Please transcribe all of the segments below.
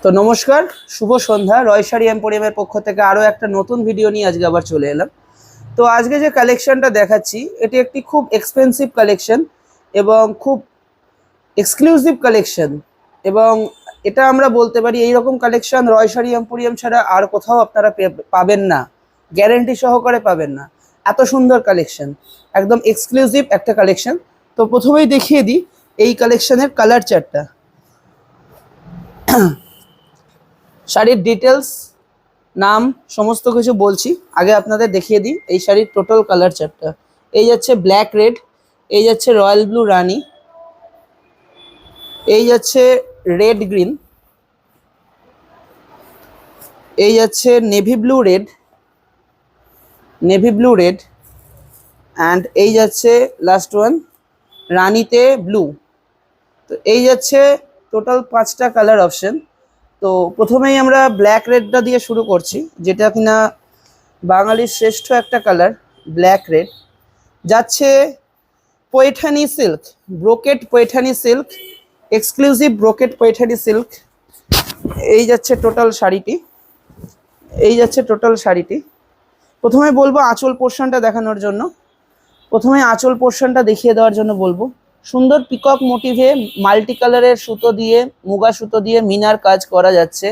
তো নমস্কার, শুভ সন্ধ্যা। রয় শাড়ি এম্পোরিয়ামের পক্ষ থেকে আরও একটা নতুন ভিডিও নিয়ে আজকে আবার চলে এলাম। তো আজকে যে কালেকশনটা দেখাচ্ছি এটি একটি খুব এক্সপেন্সিভ কালেকশন এবং খুব এক্সক্লুসিভ কালেকশন, এবং এটা আমরা বলতে পারি এইরকম কালেকশন রয় শাড়ি এম্পোরিয়াম ছাড়া আর কোথাও আপনারা পাবেন না, গ্যারেন্টি সহকারে পাবেন না। এত সুন্দর কালেকশন, একদম এক্সক্লুসিভ একটা কালেকশন। তো প্রথমেই দেখিয়ে দিই এই কালেকশনের কালার চার্টটা। শাড়ির ডিটেলস, নাম, সমস্ত কিছু বলছি। আগে আপনাদের দেখিয়ে দিই এই শাড়ির টোটাল কালার চার্টটা। এই যাচ্ছে ব্ল্যাক রেড, এই যাচ্ছে রয়্যাল ব্লু রানি, এই যাচ্ছে রেড গ্রিন, এই যাচ্ছে navy blue red, navy blue red, and এই যাচ্ছে লাস্ট ওয়ান রানিতে ব্লু। তো এই যাচ্ছে টোটাল 5টা কালার অপশন। তো প্রথমেই আমরা ব্ল্যাক রেডটা দিয়ে শুরু করছি, যেটা কিনা বাঙালির শ্রেষ্ঠ একটা কালার। ব্ল্যাক রেড যাচ্ছে Paithani silk, brocade Paithani silk, exclusive brocade Paithani silk. এই যাচ্ছে টোটাল শাড়িটি, এই যাচ্ছে টোটাল শাড়িটি। প্রথমে বলবো আঁচল পোর্শনটা দেখানোর জন্য, প্রথমে আঁচল পোর্শনটা দেখিয়ে দেওয়ার জন্য বলবো। সুন্দর পিকক মোটিভে মাল্টি কালারের সুতো দিয়ে, মুগা সুতো দিয়ে মিনার কাজ করা যাচ্ছে।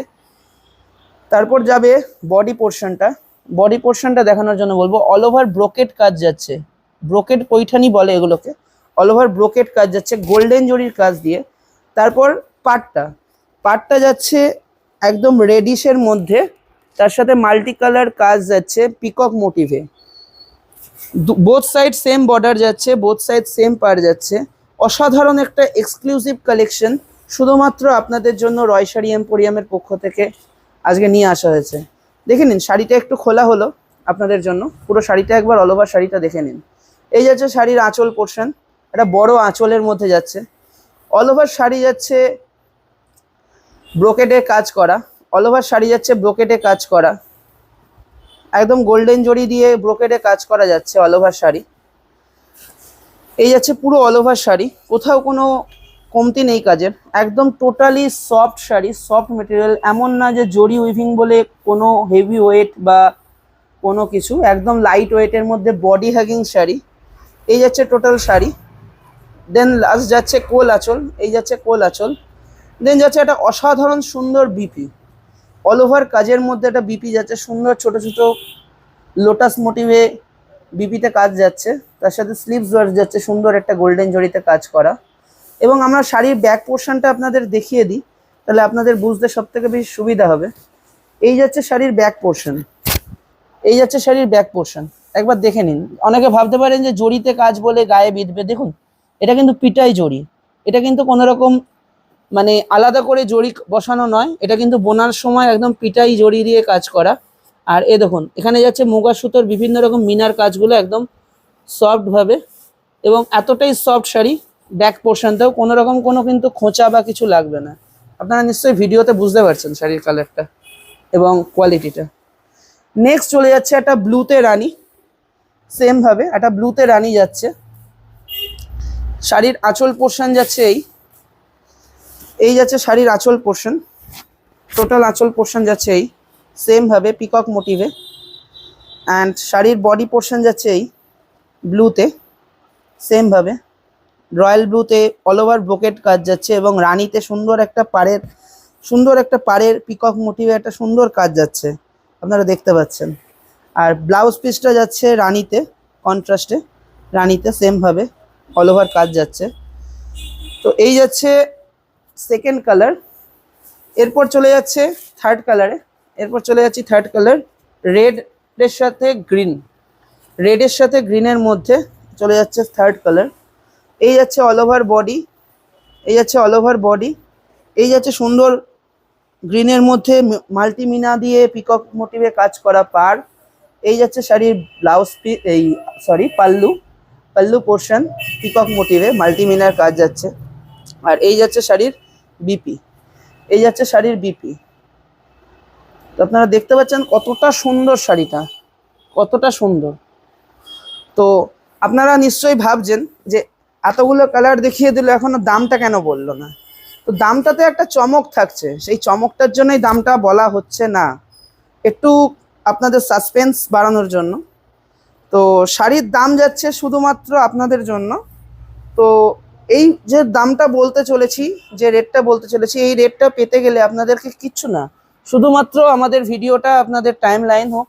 তারপর যাবে বডি পোর্শনটা, বডি পোর্শনটা দেখানোর জন্য বলবো অল ওভার ব্রোকেট কাজ যাচ্ছে, ব্রোকেট পৈঠানি বলে এগুলোকে। অল ওভার ব্রোকেট কাজ যাচ্ছে গোল্ডেন জরির কাজ দিয়ে। তারপর পাটটা যাচ্ছে একদম রেডিশের মধ্যে, তার সাথে মাল্টি কালার কাজ যাচ্ছে পিকক মোটিভে। বোথ সাইড সেম বর্ডার যাচ্ছে, বোথ সাইড সেম পার যাচ্ছে। অসাধারণ একটা এক্সক্লুসিভ কালেকশন শুধুমাত্র আপনাদের জন্য রয় শাড়ি এম্পোরিয়ামের পক্ষ থেকে আজকে নিয়ে আসা হয়েছে। দেখে নিন, শাড়িটা একটু খোলা হলো আপনাদের জন্য, পুরো শাড়িটা একবার অল ওভার শাড়িটা দেখে নিন। এই যাচ্ছে শাড়ির আঁচল পোর্শন, একটা বড় আঁচলের মধ্যে যাচ্ছে। অল ওভার শাড়ি যাচ্ছে ব্রোকেটে কাজ করা, অল ওভার শাড়ি যাচ্ছে ব্রোকেটে কাজ করা, একদম গোল্ডেন জরি দিয়ে ব্রোকেটে কাজ করা যাচ্ছে অল ওভার শাড়ি। এই যাচ্ছে পুরো অল ওভার শাড়ি, কোথাও কোনো কমতি নেই কাজের, একদম totally soft sari, soft material. এমন না যে জরি উইভিং বলে কোনো হেভি ওয়েট বা কোনো কিছু, একদম লাইট ওয়েটের মধ্যে বডি হ্যাগিং শাড়ি। এই যাচ্ছে টোটাল শাড়ি। দেন লাস্ট যাচ্ছে কোল আঁচল, এই যাচ্ছে কোল আঁচল। দেন যাচ্ছে একটা অসাধারণ সুন্দর বিপি, অল ওভার কাজের মধ্যে একটা বিপি যাচ্ছে, সুন্দর ছোট ছোট লোটাস মোটিভে বিপিতে কাজ যাচ্ছে। তার সাথে স্লিভস ওয়ার্ক যাচ্ছে, সুন্দর একটা গোল্ডেন জরিতে কাজ করা। এবং আমরা শাড়ির ব্যাক পোর্শনটা আপনাদের দেখিয়ে দিই, তাহলে আপনাদের বুঝতে সব থেকে বেশি সুবিধা হবে। এই যাচ্ছে শাড়ির ব্যাক পোর্শন, এই যাচ্ছে শাড়ির ব্যাক পোর্শন, একবার দেখে নিন। অনেকে ভাবতে পারেন যে জরিতে কাজ বলে গায়ে বিঁধবে, দেখুন এটা কিন্তু পিটাই জরি, এটা কিন্তু কোনো রকম মানে আলাদা করে জরি বসানো নয়, এটা কিন্তু বোনার সময় একদম পিটাই জরি দিয়ে কাজ করা। আর এ দেখুন, এখানে যাচ্ছে মুগা সুতোর বিভিন্ন রকম মিনার কাজগুলো একদম সফটভাবে, এবং এতটাই সফট শাড়ি। ব্যাক পোর্শনটাও কোনো রকম কোনো কিন্তু খোঁচা বা কিছু লাগবে না। আপনারা নিশ্চয়ই ভিডিওতে বুঝতে পারছেন শাড়ির কালারটা এবং কোয়ালিটিটা। নেক্সট চলে যাচ্ছে একটা ব্লুতে রানি, সেমভাবে একটা ব্লুতে রানি যাচ্ছে। শাড়ির আঁচল পোর্শন যাচ্ছে এই যাচ্ছে শাড়ির আঁচল পোর্শন, টোটাল আঁচল পোর্শন যাচ্ছে এই সেমভাবে পিকক মোটিভে। অ্যান্ড শাড়ির বডি পোর্শন যাচ্ছে এই ব্লুতে, সেমভাবে রয়্যাল ব্লুতে অল ওভার ব্রোকেট কাজ যাচ্ছে, এবং রানিতে সুন্দর একটা পাড়ের পিকক মোটিভে একটা সুন্দর কাজ যাচ্ছে, আপনারা দেখতে পাচ্ছেন। আর ব্লাউজ পিসটা যাচ্ছে রানিতে, কন্ট্রাস্টে রানিতে সেমভাবে অল ওভার কাজ যাচ্ছে। তো এই যাচ্ছে সেকেন্ড কালার। এরপর চলে যাচ্ছে থার্ড কালারে, থার্ড কালার রেডের সাথে গ্রিন, রেডের সাথে গ্রিনের মধ্যে চলে যাচ্ছে থার্ড কালার। এই যাচ্ছে অল ওভার বডি, এই যাচ্ছে অল ওভার বডি, এই যাচ্ছে সুন্দর গ্রিনের মধ্যে মাল্টিমিনা দিয়ে পিকক মোটিভে কাজ করা পার। এই যাচ্ছে শাড়ির blouse piece, pallu portion peacock মোটিভে মাল্টিমিনার কাজ যাচ্ছে। আর এই যাচ্ছে শাড়ির বিপি, এই যাচ্ছে শাড়ির বিপি। তো আপনারা দেখতে পাচ্ছেন কতটা সুন্দর শাড়িটা, কতটা সুন্দর। তো আপনারা নিশ্চয়ই ভাবছেন যে এতগুলো কালার দেখিয়ে দিল, এখনো দামটা কেন বললো না। তো তো দামটাতে একটা চমক থাকছে, সেই চমকটার জন্যই দামটা বলা হচ্ছে না, একটু আপনাদের সাসপেন্স বাড়ানোর জন্য। তো শাড়ির দাম যাচ্ছে শুধুমাত্র আপনাদের জন্য। তো এই যে দামটা বলতে চলেছি, যে রেটটা বলতে চলেছি, এই রেটটা পেতে গেলে আপনাদেরকে কিচ্ছু না, শুধুমাত্র আমাদের ভিডিওটা আপনাদের টাইম লাইন হোক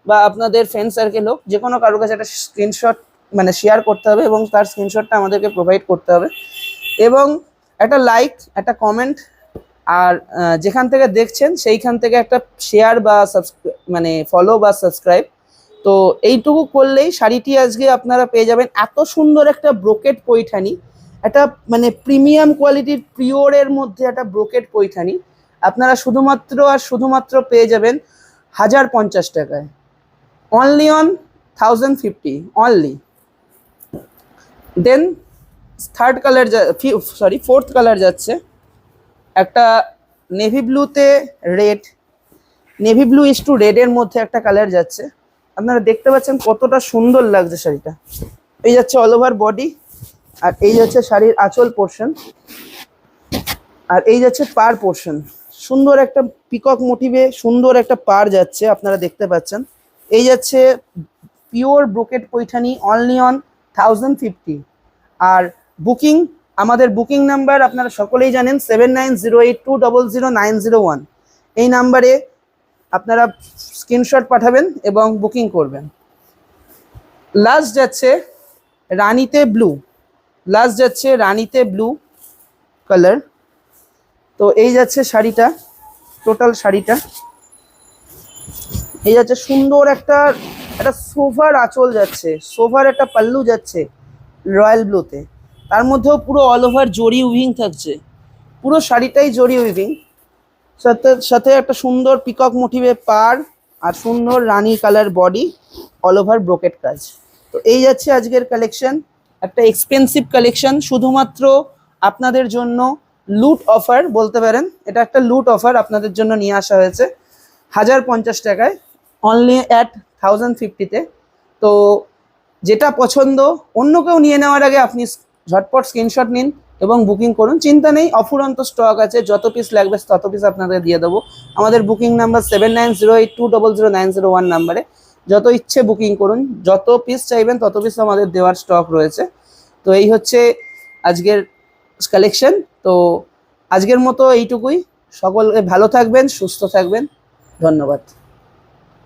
বা আপনাদের ফ্রেন্ড সার্কেল হোক, যে কোনো কারোর কাছে একটা স্ক্রিনশট মানে শেয়ার করতে হবে এবং তার স্ক্রিনশটটা আমাদেরকে প্রোভাইড করতে হবে, এবং একটা লাইক, একটা কমেন্ট, আর যেখান থেকে দেখছেন সেইখান থেকে একটা শেয়ার বা মানে ফলো বা সাবস্ক্রাইব। তো এইটুকু করলেই শাড়িটি আজকে আপনারা পেয়ে যাবেন। এত সুন্দর একটা ব্রোকেট পৈঠানি, একটা মানে প্রিমিয়াম কোয়ালিটির পিওরের মধ্যে একটা ব্রোকেট পৈঠানি আপনারা শুধুমাত্র আর শুধুমাত্র পেয়ে যাবেন 1050 টাকায়, only on 1050 only. Then third colour fourth colour যাচ্ছে একটা নেভি ব্লুতে red, navy blue is to রেডের মধ্যে একটা কালার যাচ্ছে। আপনারা দেখতে পাচ্ছেন কতটা সুন্দর লাগছে শাড়িটা। এই যাচ্ছে অল ওভার বডি, আর এই যাচ্ছে শাড়ির আঁচল পোর্শন, আর এই যাচ্ছে পার পোর্শন। সুন্দর একটা পিকক মোটিভে সুন্দর একটা পার যাচ্ছে, আপনারা দেখতে পাচ্ছেন। এই যাচ্ছে pure brocade Paithani, only on 1050। আর বুকিং, আমাদের বুকিং নাম্বার আপনারা সকলেই জানেন, 7908200901। এই নাম্বারে আপনারা স্ক্রিনশট পাঠাবেন এবং বুকিং করবেন। লাস্ট যাচ্ছে রানীতে ব্লু, লাস্ট যাচ্ছে রানীতে ব্লু কালার। তো এই যাচ্ছে শাড়িটা, টোটাল শাড়িটা এই যাচ্ছে সুন্দর একটা একটা সোভার আঁচল যাচ্ছে, সোভার একটা পাল্লু যাচ্ছে রয়্যাল ব্লুতে, তার মধ্যেও পুরো অল ওভার জরি উইভিং থাকছে, পুরো শাড়িটাই জরি উইভিং, সাথে সাথে একটা সুন্দর পিকক মোটিভে পার, আর সুন্দর রানী colour body, all over brocade কাজ। তো এই যাচ্ছে আজকের কালেকশন, একটা এক্সপেন্সিভ কালেকশন, শুধুমাত্র আপনাদের জন্য লুট অফার বলতে পারেন, এটা একটা লুট অফার আপনাদের জন্য নিয়ে আসা হয়েছে 1050 টাকায়, অনলি অ্যাট 1050-তে। তো যেটা পছন্দ অন্য কেউ নিয়ে নেওয়ার আগে আপনি ঝটপট স্ক্রিনশট নিন এবং বুকিং করুন, চিন্তা নেই, অফুরন্ত স্টক আছে, যত পিস লাগবে তত পিস আপনাদের দিয়ে দেবো। আমাদের বুকিং নাম্বার 7908200901 নাম্বারে যত ইচ্ছে বুকিং করুন, যত পিস চাইবেন তত পিস আমাদের দেওয়ার স্টক রয়েছে। তো এই হচ্ছে আজকের কালেকশন। তো আজকের মতো এইটুকুই, সকলে ভালো থাকবেন, সুস্থ থাকবেন, ধন্যবাদ।